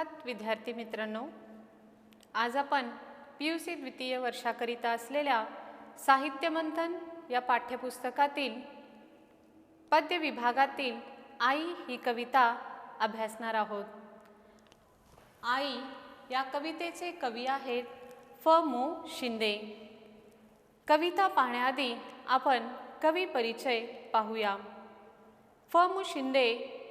सुप्रभात विद्यार्थी मित्रांनो, आज आपण PUC द्वितीय वर्षाकरिता असलेल्या साहित्य मंथन या पाठ्यपुस्तकातील पद्य विभागातील आई ही कविता अभ्यासणार आहोत। आई या कवितेचे कवी आहेत फ.मु. शिंदे। कविता पाहण्याआधी आपण कवी परिचय पाहूया। फ.मु. शिंदे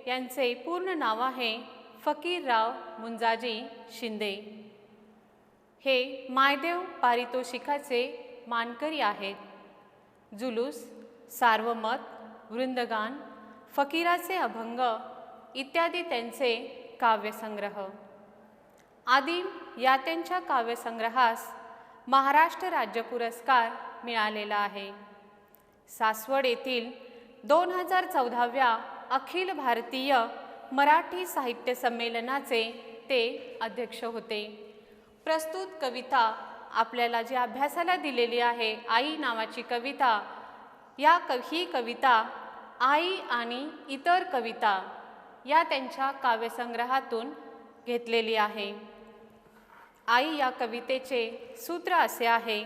यांचे पूर्ण नाव आहे फकीरराव मुंजाजी शिंदे। हे मायदेव पारितोषिकाचे मानकरी आहेत। जुलूस, सार्वमत, वृंदगान, फकीराचे अभंग इत्यादी त्यांचे काव्यसंग्रह। आदिम या त्यांच्या काव्यसंग्रहास महाराष्ट्र राज्य पुरस्कार मिळालेला आहे। सासवड येथील 2014व्या अखिल भारतीय मराठी साहित्य संमेलनाचे ते अध्यक्ष होते। प्रस्तुत कविता आपल्याला जी अभ्यासाला दिलेली आहे, आई नावाची कविता, ही कविता आई आणि इतर कविता या त्यांच्या काव्यसंग्रहातून घेतलेली आहे। आई या कवितेचे सूत्र असे आहे: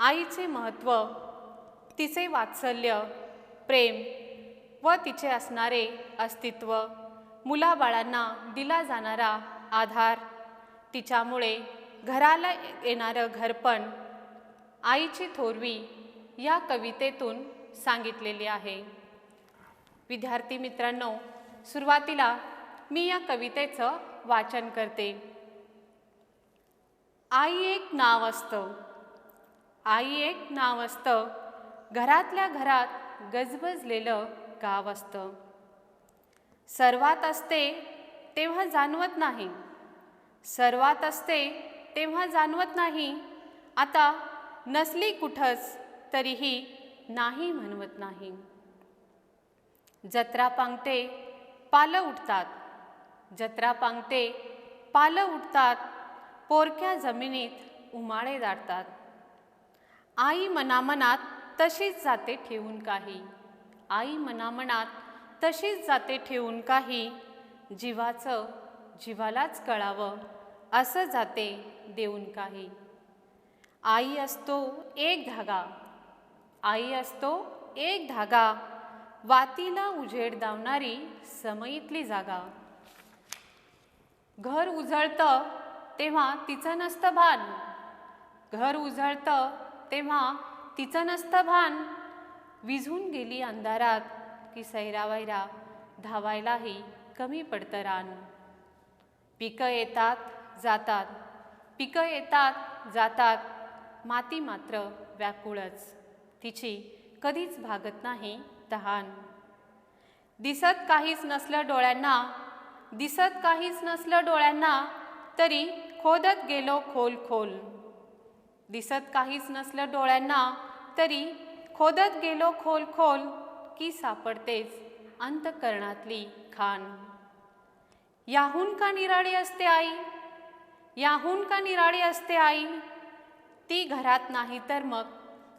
आईचे महत्त्व, तिचे वात्सल्य, प्रेम व तिचे असणारे अस्तित्व, मुलाबाळांना दिला जाणारा आधार, तिच्यामुळे घराला येणारं घरपण, आईची थोरवी या कवितेतून सांगितलेली आहे। विद्यार्थी मित्रांनो, सुरुवातीला मी या कवितेचं वाचन करते। आई एक नाव असतं, आई एक नाव असतं, घरातल्या घरात गजबजलेलं गाव असतं। सर्वात असते तेव्हा जाणवत नाही, सर्वात असते तेव्हा जाणवत नाही, आता नसली कुठंच तरीही नाही म्हणवत नाही। जत्रा पांगते पालं उठतात, जत्रा पांगते पालं उठतात, पोरक्या जमिनीत उमाळे दाटतात। आई मनामनात तशीच जाते ठेवून काही, आई मनामनात तशीच जाते ठेवून काही, जीवाचं जीवालाच कळावं असं जाते देऊन काही। आई असतो एक धागा, आई असतो एक धागा, वातीला उजेड दावणारी समईतली जागा। घर उजळतं तेव्हा तिचं नसतं भान, घर उजळतं तेव्हा तिचं नसतं भान, विझून गेली अंधारात की सैरावैरा धावायलाही कमी पडतं रान। पिकं येतात जातात, पिकं येतात जातात, माती मात्र व्याकुळच, तिची कधीच भागत नाही तहान। दिसत काहीच नसलं डोळ्यांना, दिसत काहीच नसलं डोळ्यांना, तरी खोदत गेलो खोल खोल, दिसत काहीच नसलं डोळ्यांना, तरी खोदत गेलो खोल खोल, की सापडतेच अंतःकरणातली खाण। याहून का निराळी असते आई, याहून का निराळी असते आई, ती घरात नाही तर मग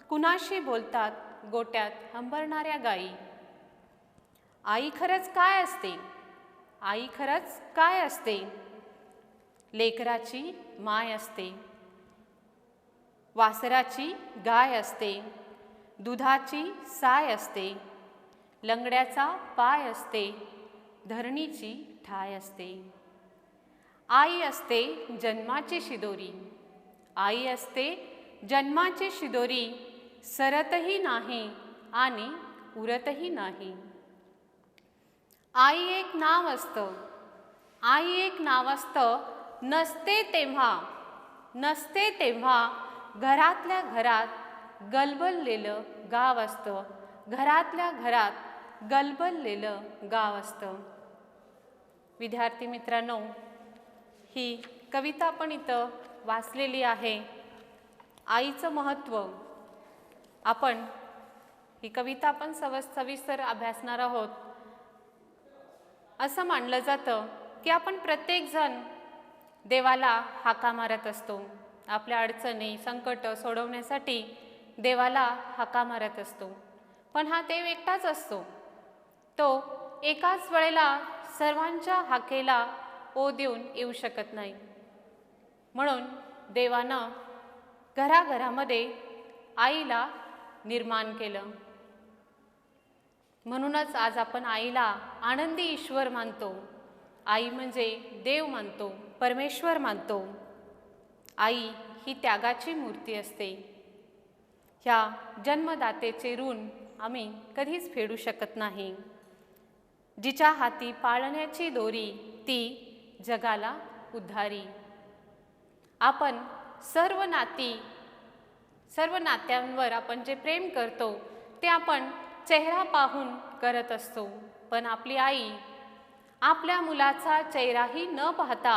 कुणाशी बोलतात गोट्यात हंबरणाऱ्या गाई। आई खरंच काय असते, आई खरंच काय असते, लेकराची माय असते, वासराची गाय असते, दुधाची साय असते, लंगड्याचा पाय असते, धरणीची ठाय असते। आई असते जन्माची शिदोरी, आई असते जन्माची शिदोरी, सरतही नाही आणि उरतही नाही। आई एक नाव असतं, आई एक नाव असतं, नसते तेव्हा, नसते तेव्हा घरातल्या घरात गलबललेलं गाव असतं, घरातल्या घरात गलबललेलं गाव असतं। विद्यार्थी मित्रांनो, ही कविता आपण इथं वाचलेली आहे। आईचं महत्त्व, आपण ही कविता आपण सविस्तर अभ्यासणार आहोत। असं मानलं जातं की आपण प्रत्येकजण देवाला हाका मारत असतो, आपल्या अडचणी संकट सोडवण्यासाठी देवाला हाका मारत असतो, पण हा देव एकटाच असतो। तो एकाच वेळेला सर्वांच्या हाकेला ओ देऊन येऊ शकत नाही. म्हणून देवानं घराघरामध्ये आईला निर्माण केलं. म्हणूनच आज आपण आईला आनंदी ईश्वर मानतो. आई म्हणजे देव मानतो, परमेश्वर मानतो. आई ही त्यागाची मूर्ती असते. ह्या जन्मदातेचे ऋण आम्ही कधीच फेडू शकत नाही. जिच्या हाती पाळण्याची दोरी ती जगाला उद्धारी. आपण सर्व नात्यांवर आपण जे प्रेम करतो ते आपण चेहरा पाहून करत असतो. पण आपली आई आपल्या मुलाचा चेहराही न पाहता,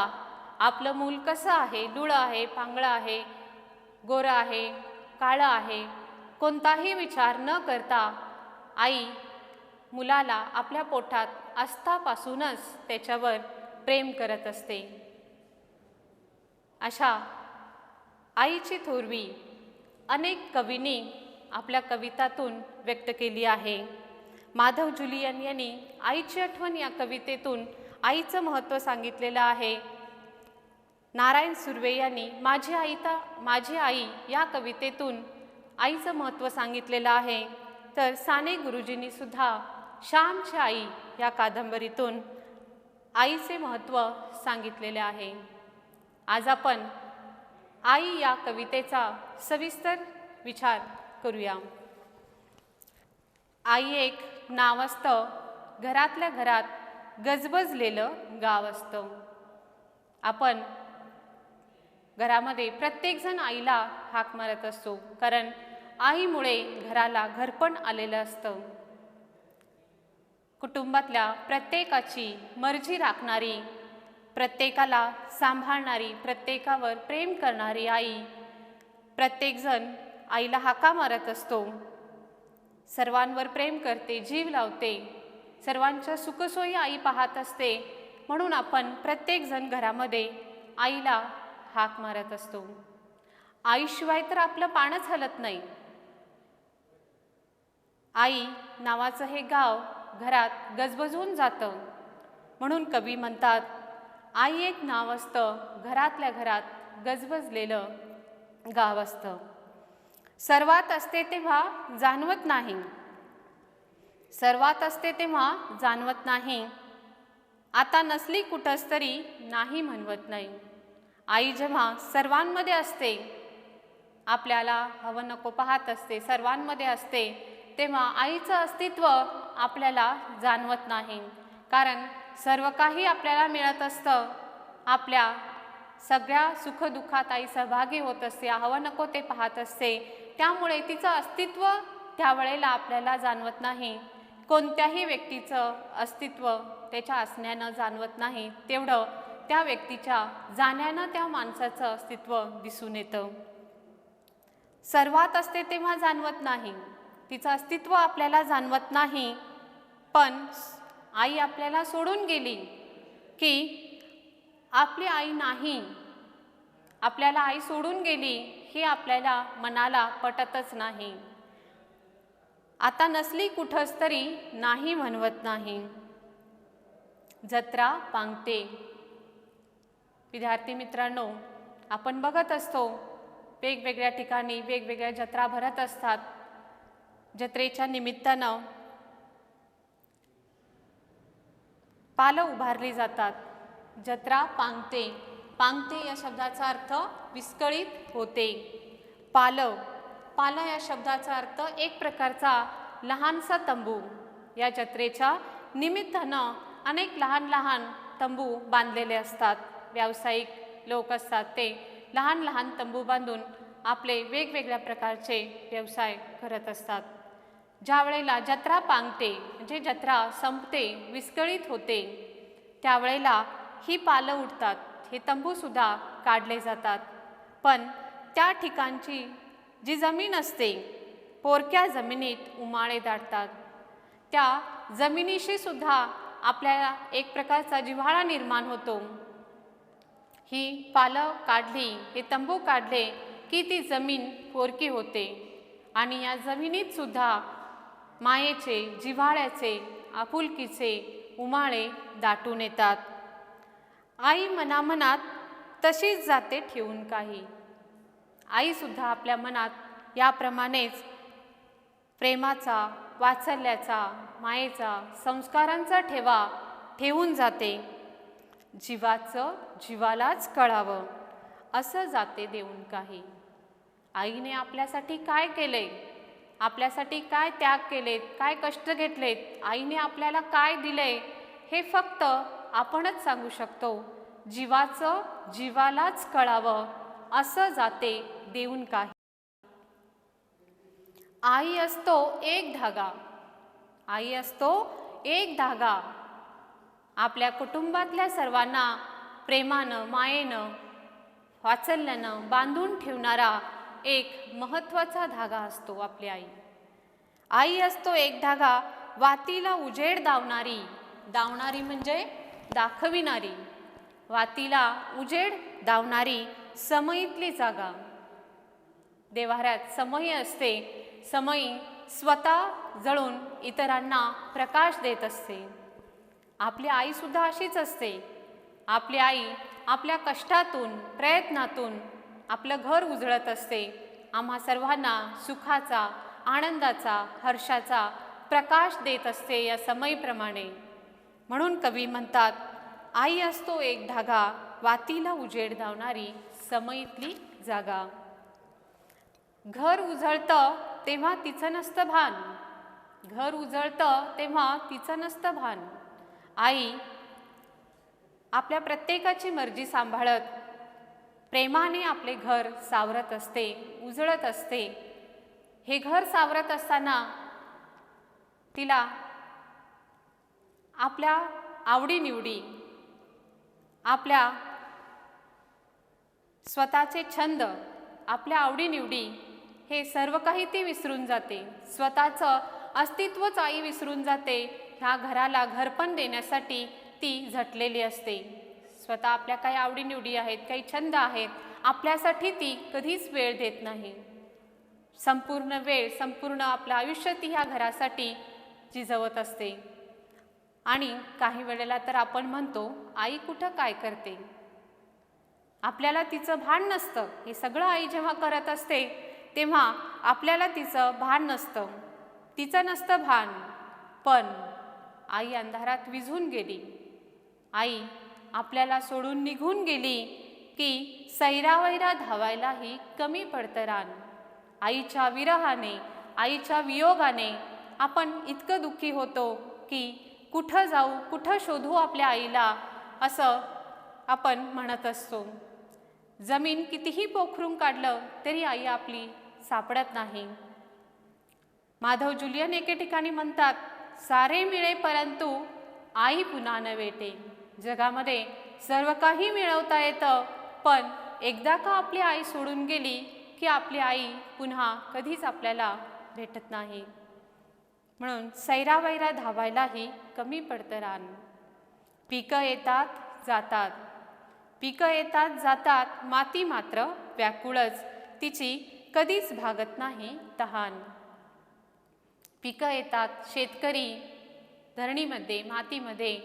आपलं मूल कसं आहे, लुळं आहे, पांगळं आहे, गोरं आहे, काळं आहे, कोणताही विचार न करता आई मुलाला आपल्या पोटात असतापासूनच त्याच्यावर प्रेम करत असते. अशा आईची थोरवी अनेक कवींनी आपल्या कवितातून व्यक्त केली आहे. माधव जुलियन यांनी आईची आठवण या कवितेतून आईचं महत्त्व सांगितलेलं आहे. नारायण सुर्वे यांनी माझी आई या कवितेतून आईचं महत्त्व सांगितलेलं आहे. तर साने गुरुजींनी सुद्धा श्यामची आई या कादंबरीतून आईचे महत्त्व सांगितलेले आहे. आज आपण आई या कवितेचा सविस्तर विचार करूया. आई एक नाव असतं, घरातल्या घरात गजबजलेलं गाव असतं. आपण घरामध्ये प्रत्येकजण आईला हाक मारत असतो, कारण आईमुळे घराला घरपण आलेलं असतं. कुटुंबातल्या प्रत्येकाची मर्जी राखणारी, प्रत्येकाला सांभाळणारी, प्रत्येकावर प्रेम करणारी आई. प्रत्येकजण आईला हाका मारत असतो, सर्वांवर प्रेम करते, जीव लावते, सर्वांच्या सुखसोयी आई पाहत असते. म्हणून आपण प्रत्येकजण घरामध्ये आईला हाक मारत असतो. आईशिवाय तर आपलं पानच हलत नाही. आई नावाचं हे गाव घरात गजबजून जातं. म्हणून कवी म्हणतात, आई एक नाव असतं, घरातल्या घरात गजबजलेलं गाव असतं. सर्वात असते तेव्हा जाणवत नाही, सर्वात असते तेव्हा जाणवत नाही. आता नसली कुठंच तरी नाही म्हणवत नाही. आई जेव्हा सर्वांमध्ये असते, आपल्याला हवं नको पाहत असते, सर्वांमध्ये असते, तेव्हा आईचं अस्तित्व आपल्याला जाणवत नाही. कारण सर्व काही आपल्याला मिळत असतं. आपल्या सगळ्या सुखदुःखात आई सहभागी होत असते, हवं नको ते पाहत असते. त्यामुळे तिचं अस्तित्व त्यावेळेला आपल्याला जाणवत नाही. कोणत्याही व्यक्तीचं अस्तित्व त्याच्या असण्यानं जाणवत नाही, तेवढं त्या व्यक्तीच्या जाण्यानं त्या माणसाचं अस्तित्व दिसून येतं. सर्वात असते तेव्हा जाणवत नाही, तिचं अस्तित्व आपल्याला जाणवत नाही. पण आई आपल्याला सोडून गेली की आपली आई नाही, आपल्याला आई सोडून गेली हे आपल्याला मनाला पटतच नाही. आता नसली कुठंच तरी नाही म्हणवत नाही. जत्रा पांगते. विद्यार्थी मित्रांनो, आपण बघत असतो वेगवेगळ्या ठिकाणी वेगवेगळ्या जत्रा भरत असतात. जत्रेच्या निमित्तानं पालं उभारली जातात. जत्रा पांगते. पांगते या शब्दाचा अर्थ विस्कळीत होते. पालं या शब्दाचा अर्थ एक प्रकारचा लहानसा तंबू. या जत्रेच्या निमित्तानं अनेक लहान लहान तंबू बांधलेले असतात. व्यावसायिक लोक असतात, ते लहान लहान तंबू बांधून आपले वेगवेगळ्या प्रकारचे व्यवसाय करत असतात. ज्या वेळेला जत्रा पांगते म्हणजे जत्रा संपते, विस्कळीत होते, त्यावेळेला ही पालं उठतात, हे तंबूसुद्धा काढले जातात. पण त्या ठिकाणची जी जमीन असते, पोरक्या जमिनीत उमाळे दाटतात. त्या जमिनीशी सुद्धा आपल्याला एक प्रकारचा जिव्हाळा निर्माण होतो. ही पालं काढली, हे तंबू काढले की ती जमीन पोरकी होते आणि या जमिनीत सुद्धा मायेचे, जिव्हाळ्याचे, आपुलकीचे उमाळे दाटून येतात. आई मनामनात तशीच जाते ठेवून काही. आई सुद्धा आपल्या मनात याप्रमाणेच प्रेमाचा, वात्सल्याचा, मायेचा, संस्कारांचा ठेवा ठेवून जाते. जीवाचं जीवालाच कळावं असं जाते देऊन काही. आईने आपल्यासाठी काय केले, आपल्यासाठी काय त्याग केलेत, काय कष्ट घेतलेत, आईने आपल्याला काय दिले, हे फक्त आपणच सांगू शकतो. जीवाचं जीवालाच कळावं असं जाते देऊन काही. आई असतो एक धागा, आई असतो एक धागा. आपल्या कुटुंबातल्या सर्वांना प्रेमानं, मायेनं, वात्सल्यानं बांधून ठेवणारा एक महत्त्वाचा धागा असतो आपली आई. आई असतो एक धागा, वातीला उजेड दावणारी. दावणारी म्हणजे दाखविणारी. वातीला उजेड दावणारी समईतली जागा. देव्हाऱ्यात समई असते. समई स्वतः जळून इतरांना प्रकाश देत असते. आपली आई सुद्धा अशीच असते. आपली आई आपल्या कष्टातून, प्रयत्नातून आपलं घर उजळत असते. आम्हा सर्वांना सुखाचा, आनंदाचा, हर्षाचा प्रकाश देत असते या समईप्रमाणे. म्हणून कवी म्हणतात, आई असतो एक धागा, वातीला उजेड दावणारी समईतली जागा. घर उजळतं तेव्हा तिचं नसतं भान. घर उजळतं तेव्हा तिचं नसतं भान. आई आपल्या प्रत्येकाची मर्जी सांभाळत प्रेमाने आपले घर सावरत असते, उजळत असते. हे घर सावरत असताना तिला आपल्या आवडीनिवडी, आपल्या स्वतःचे छंद, आपल्या आवडीनिवडी हे सर्व काही ती विसरून जाते. स्वतःचं अस्तित्वच आई विसरून जाते. ह्या घराला घरपण देण्यासाठी ती झटलेली असते. स्वतः आपल्या काही आवडीनिवडी आहेत, काही छंद आहेत, आपल्यासाठी ती कधीच वेळ देत नाही. संपूर्ण वेळ, संपूर्ण आपलं आयुष्य ती ह्या घरासाठी झिजवत असते. आणि काही वेळेला तर आपण म्हणतो, आई कुठं काय करते. आपल्याला तिचं भान नसतं. हे सगळं आई जेव्हा करत असते तेव्हा आपल्याला तिचं भान नसतं, तिचं नसतं भान. पण आई अंधारात विझून गेली, आई आपल्याला सोडून निघून गेली की सैरावैरा धावायलाही कमी पडतं रान. आईच्या विरहाने, आईच्या वियोगाने आपण इतकं दुःखी होतो की कुठं जाऊ, कुठं शोधू आपल्या आईला, असं आपण म्हणत असतो. जमीन कितीही पोखरून काढलं तरी आई आपली सापडत नाही. माधव जुलियन एके ठिकाणी म्हणतात, सारे मिळे परंतु आई पुन्हा न भेटे. जगामध्ये सर्व काही मिळवता येतं, पण एकदा का आपली आई सोडून गेली की आपली आई पुन्हा कधीच आपल्याला भेटत नाही. म्हणून सैरावैरा धावायलाही कमी पडतं रान. पिकं येतात जातात, पिकं येतात जातात, माती मात्र व्याकुळच, तिची कधीच भागत नाही तहान. पिकं येतात, शेतकरी धरणीमध्ये, मातीमध्ये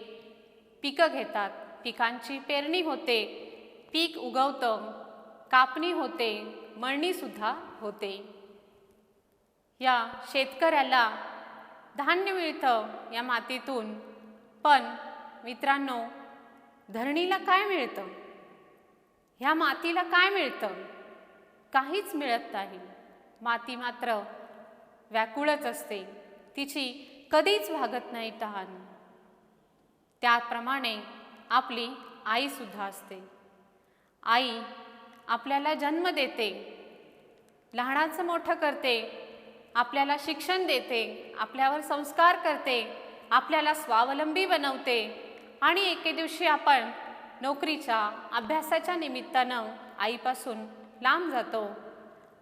पिकं घेतात, पिकांची पेरणी होते, पीक उगवतं, कापणी होते, मळणीसुद्धा होते. या शेतकऱ्याला धान्य मिळतं या मातीतून. पण मित्रांनो, धरणीला काय मिळतं? ह्या मातीला काय मिळतं? काहीच मिळत नाही. माती मात्र व्याकुळच असते, तिची कधीच भागत नाही तहान. त्याप्रमाणे आपली आई सुद्धा असते. आई आपल्याला जन्म देते, लहानाचं मोठं करते, आपल्याला शिक्षण देते, आपल्यावर संस्कार करते, आपल्याला स्वावलंबी बनवते. आणि एके दिवशी आपण नोकरीच्या, अभ्यासाच्या निमित्तानं आईपासून लांब जातो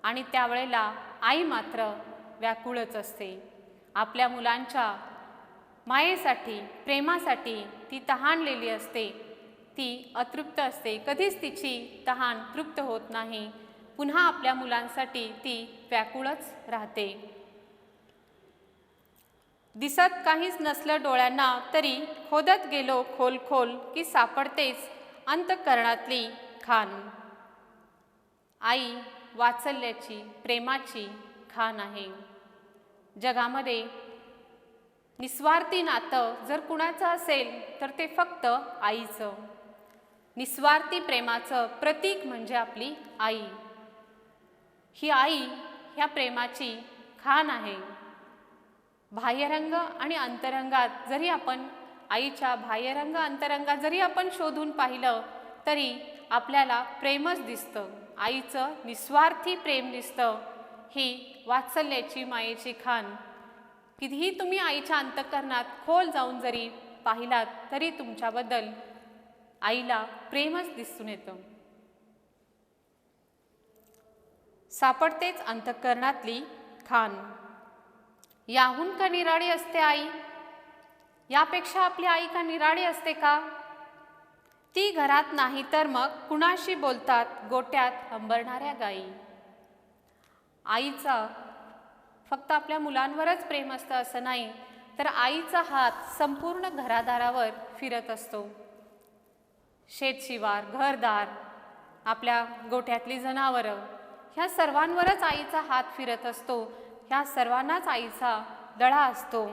आणि त्यावेळेला आई मात्र व्याकुळच असते. आपल्या मुलांच्या मायेसाठी, प्रेमासाठी ती तहानलेली असते, ती अतृप्त असते. कधीच तिची तहान तृप्त होत नाही. पुन्हा आपल्या मुलांसाठी ती व्याकुळच राहते. दिसत काहीच नसलं डोळ्यांना तरी खोदत गेलो खोल खोल की सापडतेच अंतःकरणातली खाण. आई वात्सल्याची, प्रेमाची खाण आहे. जगामध्ये निस्वार्थी नातं जर कुणाचं असेल तर ते फक्त आईचं. निस्वार्थी प्रेमाचं प्रतीक म्हणजे आपली आई. ही आई ह्या प्रेमाची खाण आहे. बाह्यरंग आणि अंतरंगात जरी आपण आईच्या बाह्यरंग अंतरंगात जरी आपण शोधून पाहिलं तरी आपल्याला प्रेमच दिसतं. आईचं निस्वार्थी प्रेम दिसतं. ही वात्सल्याची, मायेची खाण. कितीही तुम्ही आईच्या अंतःकरणात खोल जाऊन जरी पाहिलात तरी तुमच्याबद्दल आईला प्रेमच दिसून येतं. सापडतेच अंतःकरणातली खाण. याहून का निराळी असते आई? यापेक्षा आपली आई का निराळी असते का? ती घरात नाही तर मग कुणाशी बोलतात गोट्यात हंबरणाऱ्या गायी. आईचा फक्त आपल्या मुलांवरच प्रेम असतं असं नाही, तर आईचा हात संपूर्ण घरादारावर फिरत असतो. शेतशिवार, घरदार, आपल्या गोठ्यातली जनावरं, ह्या सर्वांवरच आईचा हात फिरत असतो. ह्या सर्वांनाच आईचा दळा असतो.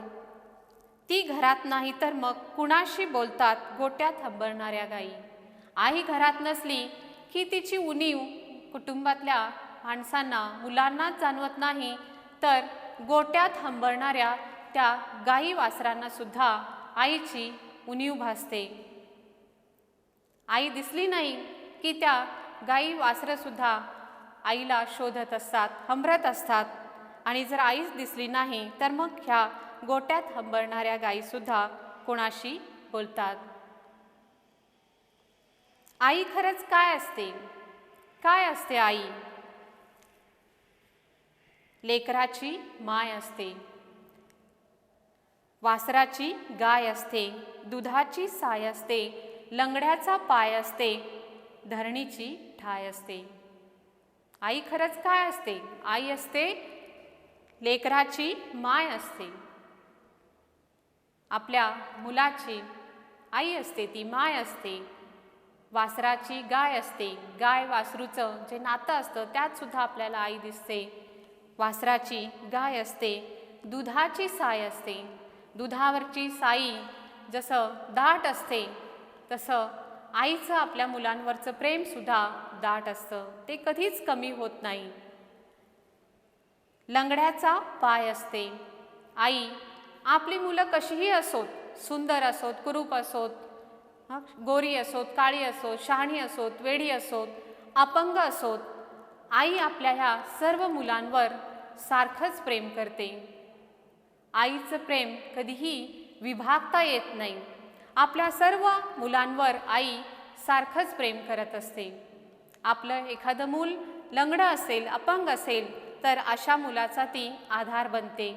ती घरात नाही तर मग कुणाशी बोलतात गोट्यात हंबरणाऱ्या गायी. आई घरात नसली की तिची उणीव कुटुंबातल्या माणसांना, मुलांनाच जाणवत नाही, तर गोट्यात हंबरणाऱ्या त्या गायी वासरांना सुद्धा आईची उणीव भासते. आई दिसली नाही की त्या गायी वासरं सुद्धा आईला शोधत असतात, हंबरत असतात. आणि जर आईच दिसली नाही तर मग ह्या गोट्यात हंबरणाऱ्या गायी सुद्धा कोणाशी बोलतात. आई खरंच काय असते? काय असते आई? लेकराची माय असते, वासराची गाय असते, दुधाची साय असते, लंगड्याचा पाय असते, धरणीची ठाय असते. आई खरंच काय असते? आई असते लेकराची माय असते. आपल्या मुलाची आई असते, ती माय असते. वासराची गाय असते, गाय वासरूचं जे नातं असतं त्यात सुद्धा आपल्याला आई दिसते. वासराची गाय असते, दुधाची साय असते. दुधावरची साई जसं दाट असते तसं आईचं आपल्या मुलांवरचं प्रेम सुद्धा दाट असतं. ते कधीच कमी होत नाही. लंगड्याचा पाय असते. आई आपली मुलं कशीही असोत, सुंदर असोत, कुरूप असोत, गोरी असोत, काळी असोत, शहाणी असोत, वेडी असोत, अपंग असोत, आई आपल्या ह्या सर्व मुलांवर सारखंच प्रेम करते. आईचं प्रेम कधीही विभागता येत नाही. आपल्या सर्व मुलांवर आई सारखंच प्रेम करत असते. आपलं एखादं मूल लंगडं असेल, अपंग असेल तर अशा मुलाचा ती आधार बनते.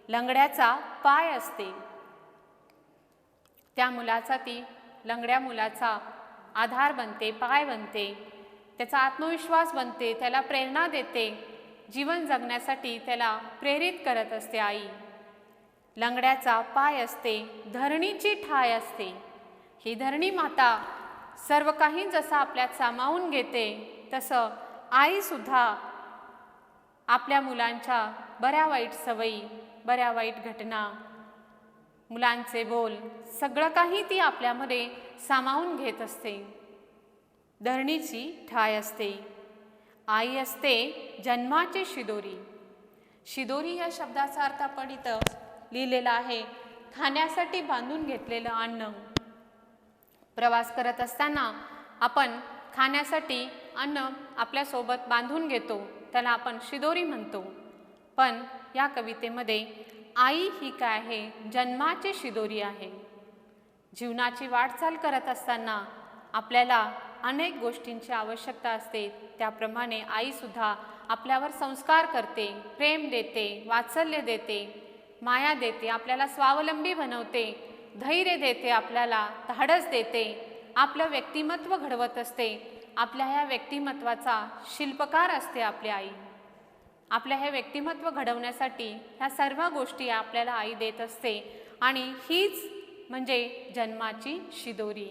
लंगड्याचा पाय असते, त्या मुलाचा ती लंगड्या मुलाचा आधार बनते, पाय बनते, त्याचा आत्मविश्वास बनते, त्याला प्रेरणा देते, जीवन जगण्यासाठी त्याला प्रेरित करत असते आई. लंगड्याचा पाय असते, धरणीची ठाय असते. ही धरणी माता सर्व काही जसं आपल्यात सामावून घेते तसं आई सुद्धा आपल्या मुलांच्या बऱ्या वाईट सवयी, बऱ्या वाईट घटना, मुलांचे बोल, सगळं काही ती आपल्यामध्ये सामावून घेत असते. धरणीची ठाय असते. आई असते जन्माची शिदोरी. शिदोरी या शब्दाचा अर्थ आपण इथं लिहिलेला आहे, खाण्यासाठी बांधून घेतलेलं अन्न. प्रवास करत असताना आपण खाण्यासाठी अन्न आपल्यासोबत बांधून घेतो, त्याला आपण शिदोरी म्हणतो. पण या कवितेमध्ये आई ही काय आहे? जन्माची शिदोरी आहे. जीवनाची वाटचाल करत असताना आपल्याला अनेक गोष्टींची आवश्यकता असते. त्याप्रमाणे आई सुद्धा आपल्यावर संस्कार करते, प्रेम देते, वात्सल्य देते, माया देते, आपल्याला स्वावलंबी बनवते, धैर्य देते, आपल्याला धाडस देते, आपलं व्यक्तिमत्व घडवत असते. आपल्या ह्या व्यक्तिमत्वाचा शिल्पकार असते आपली आई. आपल्या हे व्यक्तिमत्व घडवण्यासाठी ह्या सर्व गोष्टी आपल्याला आई देत असते आणि हीच म्हणजे जन्माची शिदोरी.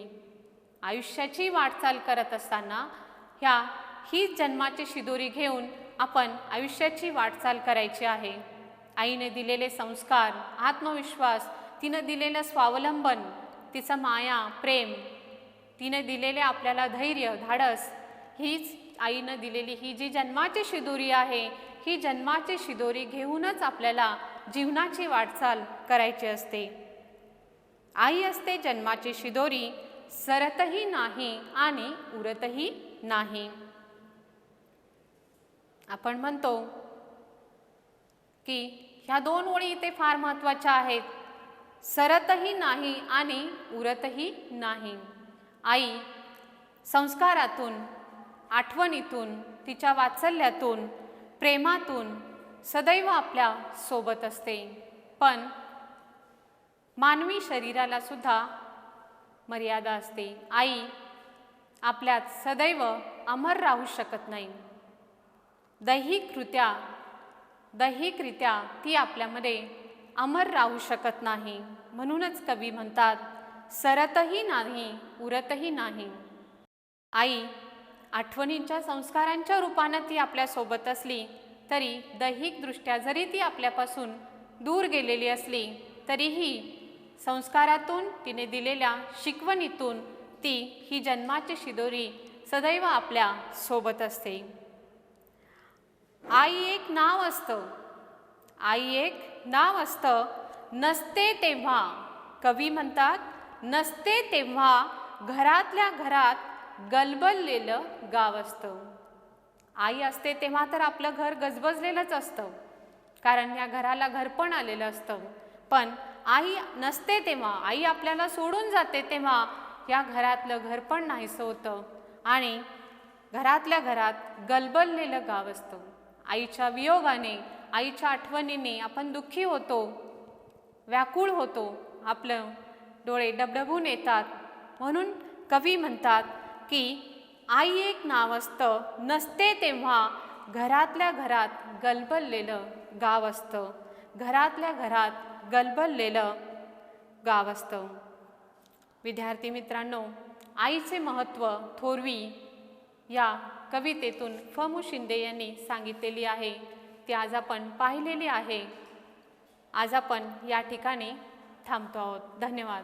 आयुष्याची वाटचाल करत असताना हीच जन्माची शिदोरी घेऊन आपण आयुष्याची वाटचाल करायची आहे. आईने दिलेले संस्कार, आत्मविश्वास, तिनं दिलेलं स्वावलंबन, तिचं माया, प्रेम, तिने दिलेले आपल्याला धैर्य, धाडस, हीच आईनं दिलेली ही जी जन्माची शिदोरी आहे, ही जन्माची शिदोरी घेऊनच आपल्याला जीवनाची वाटचाल करायची असते. आई असते जन्माची शिदोरी, सरतही नाही आणि उरतही नाही. आपण म्हणतो की ह्या 2 ओळी इथे फार महत्त्वाच्या आहेत. सरतही नाही आणि उरतही नाही. आई संस्कारातून, आठवणीतून, तिच्या वात्सल्यातून, प्रेमातून सदैव आपल्या सोबत असते. पण मानवी शरीराला सुद्धा मर्यादा असते. आई आपल्यात सदैव अमर राहू शकत नाही. दैहिकरित्या ती आपल्यामध्ये अमर राहू शकत नाही. म्हणूनच कवी म्हणतात, सरतही नाही, उरतही नाही. आई आठवणींच्या, संस्कारांच्या रूपानं ती आपल्यासोबत असली तरी दैहिकदृष्ट्या जरी ती आपल्यापासून दूर गेलेली असली तरीही संस्कारातून, तिने दिलेल्या शिकवणीतून ही जन्माची शिदोरी सदैव आपल्या सोबत असते. आई एक नाव असतं, आई एक नाव असतं, नसते तेव्हा, कवी म्हणतात, नसते तेव्हा घरातल्या घरात गलबललेलं गाव असतं. आई असते तेव्हा तर आपलं घर गजबजलेलंच असतं, कारण या घराला घरपण आलेलं असतं. पण आई नसते तेव्हा, आई आपल्याला सोडून जाते तेव्हा या घरातलं घरपण नाहीसं होतं आणि घरातल्या घरात गलबललेलं गाव असतं. आईच्या वियोगाने, आईच्या आठवणीने आपण दुःखी होतो, व्याकुळ होतो, आपलं डोळे डबडबून येतात. म्हणून कवी म्हणतात की आई एक नाव असतं, नसते तेव्हा घरातल्या घरात गलबललेलं गाव असतं. घरातल्या घरात गलबललेलं गाव असतं. विद्यार्थी मित्रांनो, आईचे महत्त्व थोरवी या कवितेतून फ. मु. शिंदे यांनी सांगितलेली आहे, ती आज आपण पाहिलेली आहे. आज आपण या ठिकाणी थांबतो आहोत. धन्यवाद.